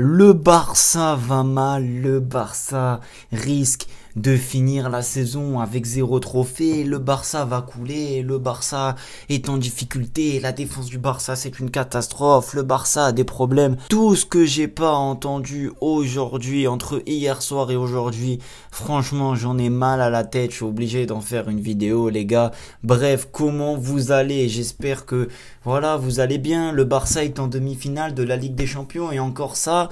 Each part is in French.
Le Barça va mal, le Barça risque de finir la saison avec 0 trophée, le Barça va couler, le Barça est en difficulté, la défense du Barça c'est une catastrophe, le Barça a des problèmes. Tout ce que j'ai pas entendu aujourd'hui, entre hier soir et aujourd'hui, franchement j'en ai mal à la tête, je suis obligé d'en faire une vidéo les gars. Bref, comment vous allez? J'espère que voilà, vous allez bien. Le Barça est en demi-finale de la Ligue des Champions et encore ça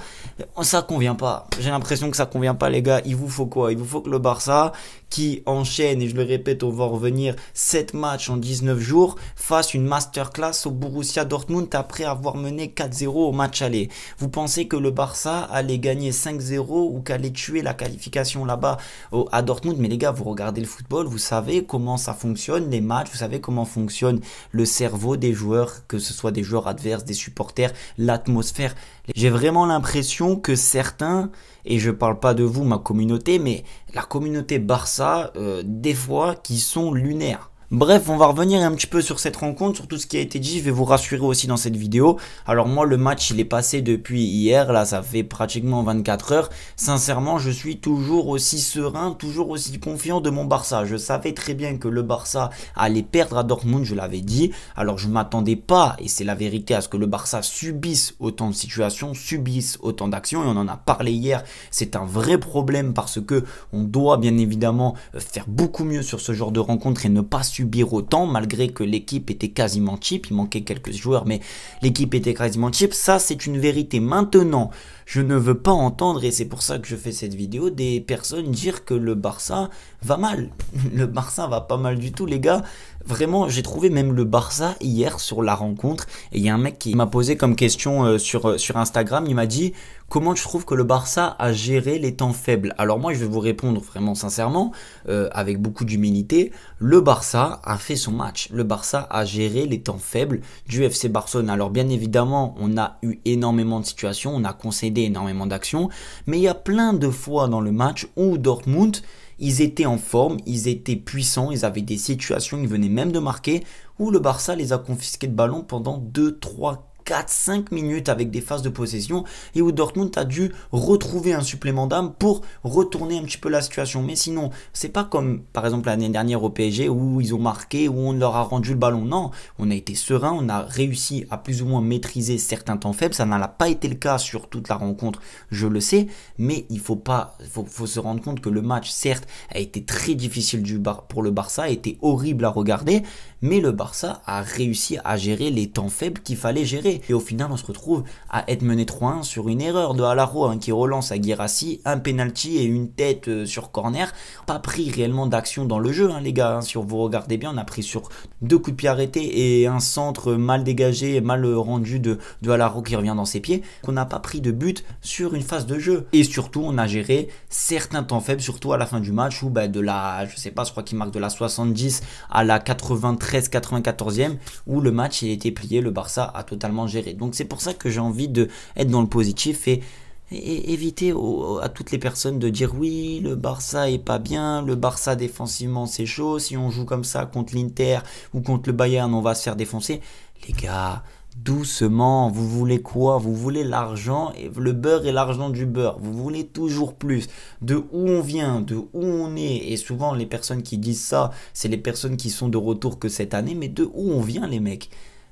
convient pas. J'ai l'impression que ça convient pas les gars. Il vous faut quoi? Il vous faut que le Barça, qui enchaîne, et je le répète, on va revenir, 7 matchs en 19 jours, fasse une masterclass au Borussia Dortmund après avoir mené 4-0 au match aller. Vous pensez que le Barça allait gagner 5-0 ou qu'allait tuer la qualification là-bas à Dortmund? Mais les gars, vous regardez le football, vous savez comment ça fonctionne, les matchs, vous savez comment fonctionne le cerveau des joueurs, que ce soit des joueurs adverses, des supporters, l'atmosphère. J'ai vraiment l'impression que certains, et je parle pas de vous, ma communauté, mais la communauté Barça, des fois, qui sont lunaires. Bref, on va revenir un petit peu sur cette rencontre, sur tout ce qui a été dit. Je vais vous rassurer aussi dans cette vidéo. Alors moi, le match, il est passé depuis hier. Là, ça fait pratiquement 24 heures. Sincèrement, je suis toujours aussi serein, toujours aussi confiant de mon Barça. Je savais très bien que le Barça allait perdre à Dortmund, je l'avais dit. Alors, je m'attendais pas, et c'est la vérité, à ce que le Barça subisse autant de situations, subisse autant d'actions. Et on en a parlé hier. C'est un vrai problème parce que on doit bien évidemment faire beaucoup mieux sur ce genre de rencontre et ne pas subir autant, malgré que l'équipe était quasiment cheap. Il manquait quelques joueurs, mais l'équipe était quasiment cheap. Ça, c'est une vérité. Maintenant, je ne veux pas entendre, et c'est pour ça que je fais cette vidéo, des personnes dire que le Barça va mal. Le Barça va pas mal du tout, les gars. Vraiment, j'ai trouvé même le Barça hier sur la rencontre. Et il y a un mec qui m'a posé comme question sur Instagram. Il m'a dit: comment tu trouves que le Barça a géré les temps faibles? Alors moi, je vais vous répondre vraiment sincèrement, avec beaucoup d'humilité. Le Barça a fait son match. Le Barça a géré les temps faibles du FC Barcelone. Alors bien évidemment, on a eu énormément de situations, on a concédé énormément d'actions. Mais il y a plein de fois dans le match où Dortmund, ils étaient en forme, ils étaient puissants, ils avaient des situations, ils venaient même de marquer, où le Barça les a confisqués de ballon pendant 2, 3, 4, 5 minutes avec des phases de possession, et où Dortmund a dû retrouver un supplément d'âme pour retourner un petit peu la situation. Mais sinon, c'est pas comme par exemple l'année dernière au PSG où ils ont marqué, où on leur a rendu le ballon. Non, on a été serein, on a réussi à plus ou moins maîtriser certains temps faibles. Ça n'a pas été le cas sur toute la rencontre, je le sais, mais il faut se rendre compte que le match, certes, a été très difficile pour le Barça, a été horrible à regarder, mais le Barça a réussi à gérer les temps faibles qu'il fallait gérer. Et au final, on se retrouve à être mené 3-1 sur une erreur de Alaro qui relance à Guirassy, un penalty et une tête sur corner. Pas pris réellement d'action dans le jeu, les gars. Si vous regardez bien, on a pris sur 2 coups de pied arrêtés et un centre mal dégagé, mal rendu de Alaro qui revient dans ses pieds. Qu'on n'a pas pris de but sur une phase de jeu. Et surtout, on a géré certains temps faibles, surtout à la fin du match où je crois qu'il marque de la 70 à la 93-94e, où le match il était plié, le Barça a totalement géré. Donc c'est pour ça que j'ai envie de être dans le positif et éviter à toutes les personnes de dire oui, le Barça est pas bien, le Barça défensivement c'est chaud, si on joue comme ça contre l'Inter ou contre le Bayern on va se faire défoncer. Les gars, doucement, vous voulez quoi? Vous voulez l'argent, et le beurre et l'argent du beurre. Vous voulez toujours plus. De où on vient, de où on est. Et souvent, les personnes qui disent ça, c'est les personnes qui sont de retour que cette année. Mais de où on vient, les mecs?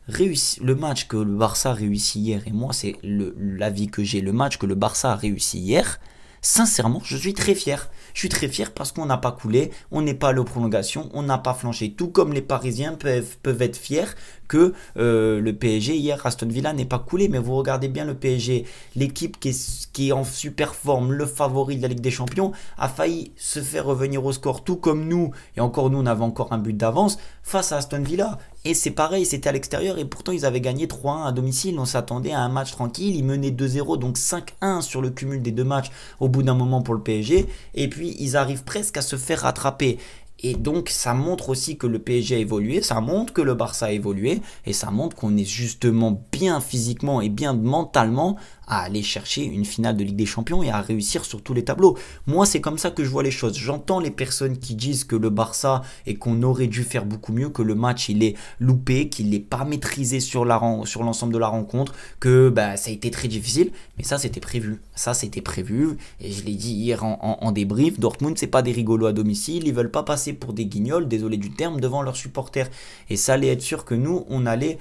Le match que le Barça a réussi hier, et moi, c'est l'avis que j'ai, le match que le Barça a réussi hier, sincèrement, je suis très fier. Je suis très fier parce qu'on n'a pas coulé, on n'est pas allé aux prolongations, on n'a pas flanché. Tout comme les Parisiens peuvent être fiers que le PSG hier, Aston Villa n'est pas coulé. Mais vous regardez bien le PSG, l'équipe qui est en super forme, le favori de la Ligue des Champions, a failli se faire revenir au score, tout comme nous. Et encore nous, on avait encore un but d'avance face à Aston Villa. Et c'est pareil, c'était à l'extérieur et pourtant ils avaient gagné 3-1 à domicile. On s'attendait à un match tranquille, ils menaient 2-0, donc 5-1 sur le cumul des deux matchs au bout d'un moment pour le PSG. Et puis ils arrivent presque à se faire rattraper. Et donc ça montre aussi que le PSG a évolué, ça montre que le Barça a évolué, et ça montre qu'on est justement bien physiquement et bien mentalement à aller chercher une finale de Ligue des Champions et à réussir sur tous les tableaux. Moi, c'est comme ça que je vois les choses. J'entends les personnes qui disent que le Barça et qu'on aurait dû faire beaucoup mieux, que le match il est loupé, qu'il n'est pas maîtrisé sur l'ensemble de la rencontre, que ça a été très difficile. Mais ça, c'était prévu. Ça, c'était prévu. Et je l'ai dit hier en débrief, Dortmund, c'est pas des rigolos à domicile. Ils veulent pas passer pour des guignols, désolé du terme, devant leurs supporters. Et ça allait être sûr que nous, on allait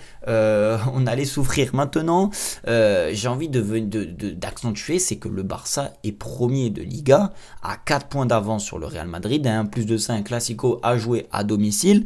souffrir. Maintenant, j'ai envie d'accentuer, c'est que le Barça est premier de Liga, à 4 points d'avance sur le Real Madrid, à 1 plus de 5 Classico à jouer à domicile,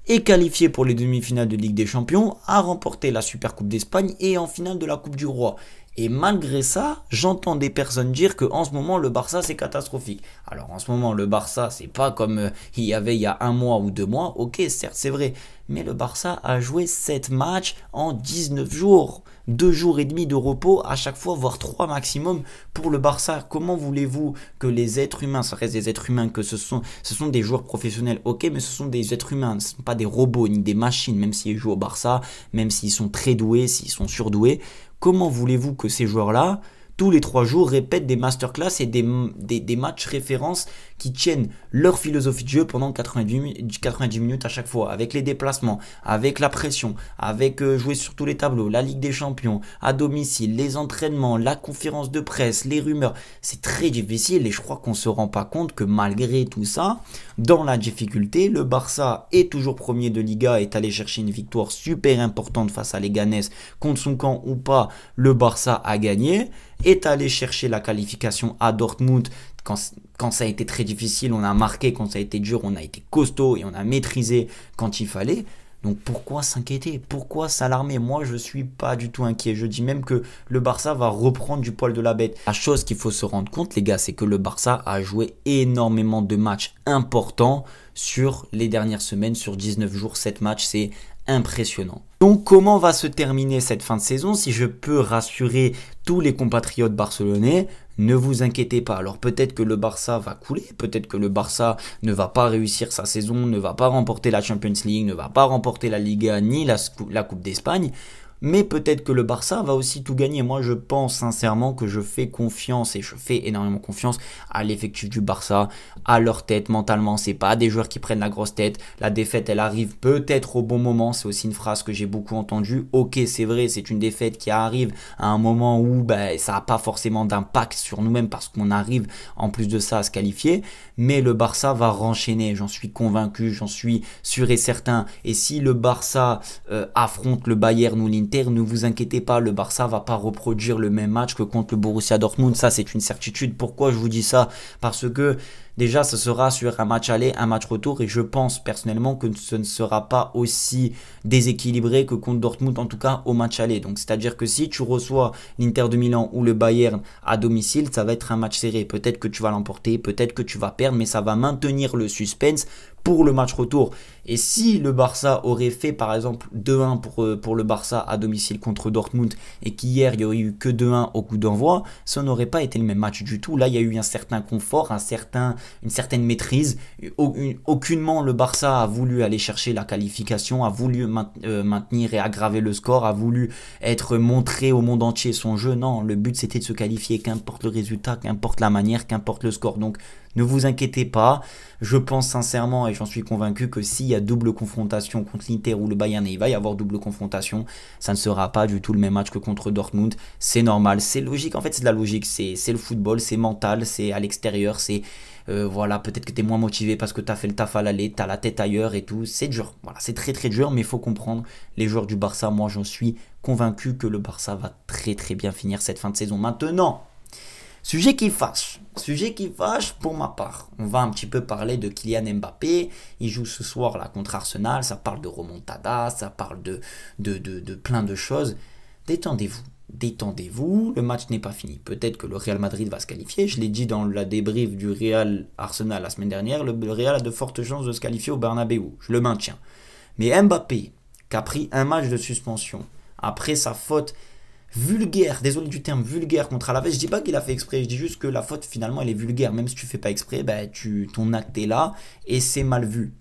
est qualifié pour les demi-finales de Ligue des Champions, a remporté la Super Coupe d'Espagne et en finale de la Coupe du Roi. Et malgré ça, j'entends des personnes dire qu'en ce moment, le Barça, c'est catastrophique. Alors, en ce moment, le Barça, c'est pas comme il y avait il y a 1 mois ou 2 mois. Ok, certes, c'est vrai. Mais le Barça a joué 7 matchs en 19 jours. 2 jours et demi de repos à chaque fois, voire 3 maximum pour le Barça. Comment voulez-vous que les êtres humains, ça reste des êtres humains, que ce sont des joueurs professionnels, ok, mais ce sont des êtres humains, ce ne sont pas des robots ni des machines, même s'ils jouent au Barça, même s'ils sont très doués, s'ils sont surdoués. Comment voulez-vous que ces joueurs-là, tous les 3 jours, répètent des masterclass et des matchs références qui tiennent leur philosophie de jeu pendant 90 minutes à chaque fois, avec les déplacements, avec la pression, avec jouer sur tous les tableaux, la Ligue des Champions, à domicile, les entraînements, la conférence de presse, les rumeurs. C'est très difficile et je crois qu'on ne se rend pas compte que malgré tout ça, dans la difficulté, le Barça est toujours premier de Liga, est allé chercher une victoire super importante face à Leganés, contre son camp ou pas, le Barça a gagné, est allé chercher la qualification à Dortmund. Quand ça a été très difficile, on a marqué. Quand ça a été dur, on a été costaud et on a maîtrisé quand il fallait. Donc pourquoi s'inquiéter? Pourquoi s'alarmer? Moi, je ne suis pas du tout inquiet. Je dis même que le Barça va reprendre du poil de la bête. La chose qu'il faut se rendre compte, les gars, c'est que le Barça a joué énormément de matchs importants sur les dernières semaines, sur 19 jours, 7 matchs, c'est impressionnant. Donc comment va se terminer cette fin de saison? Si je peux rassurer tous les compatriotes barcelonais, ne vous inquiétez pas. Alors peut-être que le Barça va couler, peut-être que le Barça ne va pas réussir sa saison, ne va pas remporter la Champions League, ne va pas remporter la Liga ni la Coupe d'Espagne. Mais peut-être que le Barça va aussi tout gagner. Moi, je pense sincèrement que je fais confiance et je fais énormément confiance à l'effectif du Barça, à leur tête mentalement. C'est pas des joueurs qui prennent la grosse tête. La défaite, elle arrive peut-être au bon moment. C'est aussi une phrase que j'ai beaucoup entendue. Ok, c'est vrai, c'est une défaite qui arrive à un moment où ça n'a pas forcément d'impact sur nous-mêmes parce qu'on arrive en plus de ça à se qualifier. Mais le Barça va renchaîner. J'en suis convaincu, j'en suis sûr et certain. Et si le Barça affronte le Bayern ou l'Inter, ne vous inquiétez pas, le Barça va pas reproduire le même match que contre le Borussia Dortmund, ça c'est une certitude. Pourquoi je vous dis ça? Parce que déjà ce sera sur un match aller, un match retour et je pense personnellement que ce ne sera pas aussi déséquilibré que contre Dortmund, en tout cas au match aller. Donc c'est-à-dire que si tu reçois l'Inter de Milan ou le Bayern à domicile, ça va être un match serré. Peut-être que tu vas l'emporter, peut-être que tu vas perdre, mais ça va maintenir le suspense pour le match retour. Et si le Barça aurait fait par exemple 2-1 pour le Barça à domicile contre Dortmund et qu'hier il n'y aurait eu que 2-1 au coup d'envoi, ça n'aurait pas été le même match du tout. Là il y a eu un certain confort, une certaine maîtrise. Aucunement le Barça a voulu aller chercher la qualification, a voulu maintenir et aggraver le score, a voulu être montré au monde entier son jeu. Non, le but c'était de se qualifier, qu'importe le résultat, qu'importe la manière, qu'importe le score. Donc ne vous inquiétez pas, je pense sincèrement et j'en suis convaincu que s'il y a double confrontation contre l'Inter ou le Bayern, et il va y avoir double confrontation, ça ne sera pas du tout le même match que contre Dortmund. C'est normal, c'est logique, en fait c'est de la logique, c'est le football, c'est mental, c'est à l'extérieur, c'est voilà, peut-être que tu es moins motivé parce que tu as fait le taf à l'aller, tu as la tête ailleurs et tout, c'est dur, voilà, c'est très très dur, mais il faut comprendre, les joueurs du Barça, moi j'en suis convaincu que le Barça va très très bien finir cette fin de saison. Maintenant, sujet qui fâche pour ma part. On va un petit peu parler de Kylian Mbappé. Il joue ce soir là contre Arsenal. Ça parle de remontada, ça parle de plein de choses. Détendez-vous, le match n'est pas fini. Peut-être que le Real Madrid va se qualifier. Je l'ai dit dans la débrief du Real Arsenal la semaine dernière. Le Real a de fortes chances de se qualifier au Bernabéu. Je le maintiens. Mais Mbappé, qui a pris un match de suspension après sa faute vulgaire, désolé du terme vulgaire contre Alaves, je dis pas qu'il a fait exprès, je dis juste que la faute finalement elle est vulgaire, même si tu fais pas exprès, ton acte est là et c'est mal vu.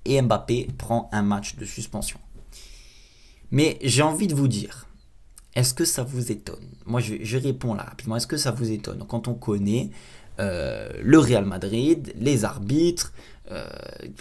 Et Mbappé prend un match de suspension. Mais j'ai envie de vous dire, Est-ce que ça vous étonne? Moi, je réponds là rapidement. Est-ce que ça vous étonne quand on connaît le Real Madrid, les arbitres,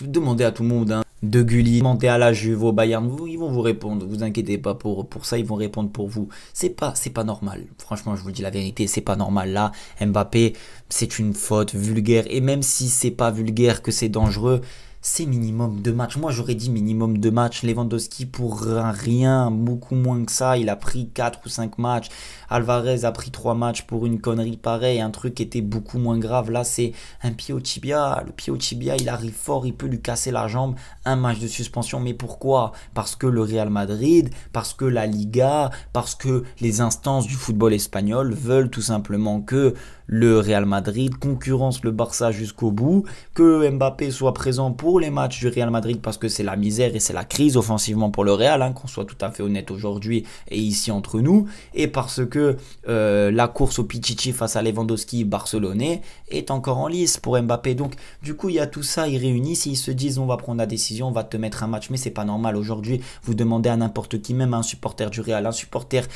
demandez à tout le monde, hein, de Gulli, demandez à la Juve, au Bayern, ils vont vous répondre. Vous inquiétez pas pour ça, ils vont répondre pour vous. C'est pas normal. Franchement, je vous dis la vérité, c'est pas normal là. Mbappé, c'est une faute vulgaire et même si c'est pas vulgaire, que c'est dangereux. C'est minimum 2 matchs. Moi, j'aurais dit minimum 2 matchs. Lewandowski, pour rien, beaucoup moins que ça. Il a pris 4 ou 5 matchs. Alvarez a pris 3 matchs pour une connerie pareille. Un truc qui était beaucoup moins grave. Là, c'est un pied au tibia. Le pied au tibia, il arrive fort. Il peut lui casser la jambe. Un match de suspension. Mais pourquoi? Parce que le Real Madrid, parce que la Liga, parce que les instances du football espagnol veulent tout simplement que le Real Madrid concurrence le Barça jusqu'au bout, que Mbappé soit présent pour les matchs du Real Madrid parce que c'est la misère et c'est la crise offensivement pour le Real, hein, qu'on soit tout à fait honnête aujourd'hui et ici entre nous, et parce que la course au Pichichi face à Lewandowski barcelonais est encore en lice pour Mbappé. Donc du coup il y a tout ça, ils réunissent et ils se disent on va prendre la décision, on va te mettre un match, mais c'est pas normal. Aujourd'hui vous demandez à n'importe qui, même un supporter du Real, un supporter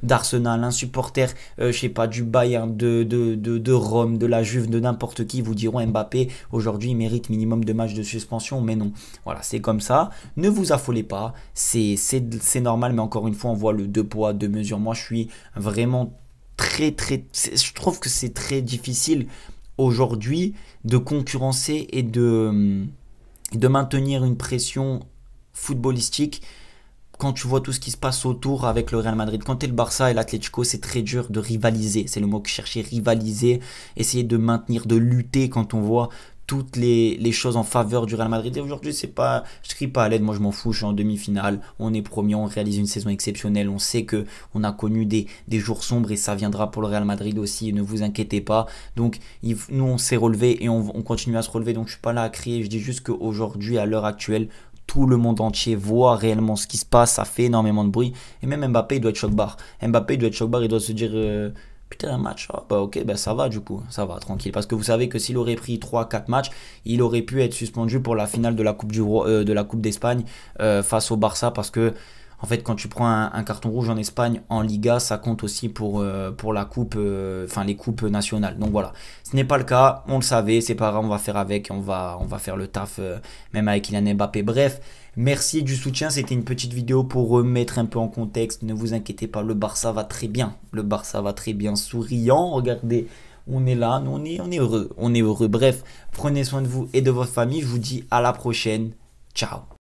d'Arsenal, un supporter je sais pas du Bayern, de Rome, de la Juve, de n'importe qui, vous diront Mbappé aujourd'hui il mérite minimum 2 matchs de suspension, mais non, voilà, c'est comme ça, ne vous affolez pas, c'est normal, mais encore une fois on voit le 2 poids 2 mesures. Moi je suis vraiment je trouve que c'est très difficile aujourd'hui de concurrencer et de maintenir une pression footballistique quand tu vois tout ce qui se passe autour avec le Real Madrid. Quand tu es le Barça et l'Atlético, c'est très dur de rivaliser. C'est le mot que je cherchais, rivaliser. Essayer de maintenir, de lutter quand on voit toutes les choses en faveur du Real Madrid. Et aujourd'hui, c'est pas, je crie pas à l'aide, moi je m'en fous, je suis en demi-finale, on est premier, on réalise une saison exceptionnelle, on sait que on a connu des jours sombres et ça viendra pour le Real Madrid aussi, ne vous inquiétez pas. Donc nous on s'est relevé et on continue à se relever, donc je suis pas là à crier, je dis juste qu'aujourd'hui, à l'heure actuelle, tout le monde entier voit réellement ce qui se passe, ça fait énormément de bruit. Et même Mbappé, il doit être choc-barre. Mbappé, il doit être choc-barre, il doit se dire putain, un match, ah, bah ok, bah ça va du coup, ça va, tranquille. Parce que vous savez que s'il aurait pris 3 4 matchs, il aurait pu être suspendu pour la finale de la de la Coupe d'Espagne face au Barça. Parce que en fait, quand tu prends un carton rouge en Espagne, en Liga, ça compte aussi pour la coupe, enfin les coupes nationales. Donc voilà, ce n'est pas le cas, on le savait, c'est pas grave, on va faire avec, on va faire le taf, même avec Kylian Mbappé. Bref, merci du soutien, c'était une petite vidéo pour remettre un peu en contexte. Ne vous inquiétez pas, le Barça va très bien, le Barça va très bien, souriant, regardez. On est là, on est heureux, on est heureux. Bref, prenez soin de vous et de votre famille. Je vous dis à la prochaine. Ciao.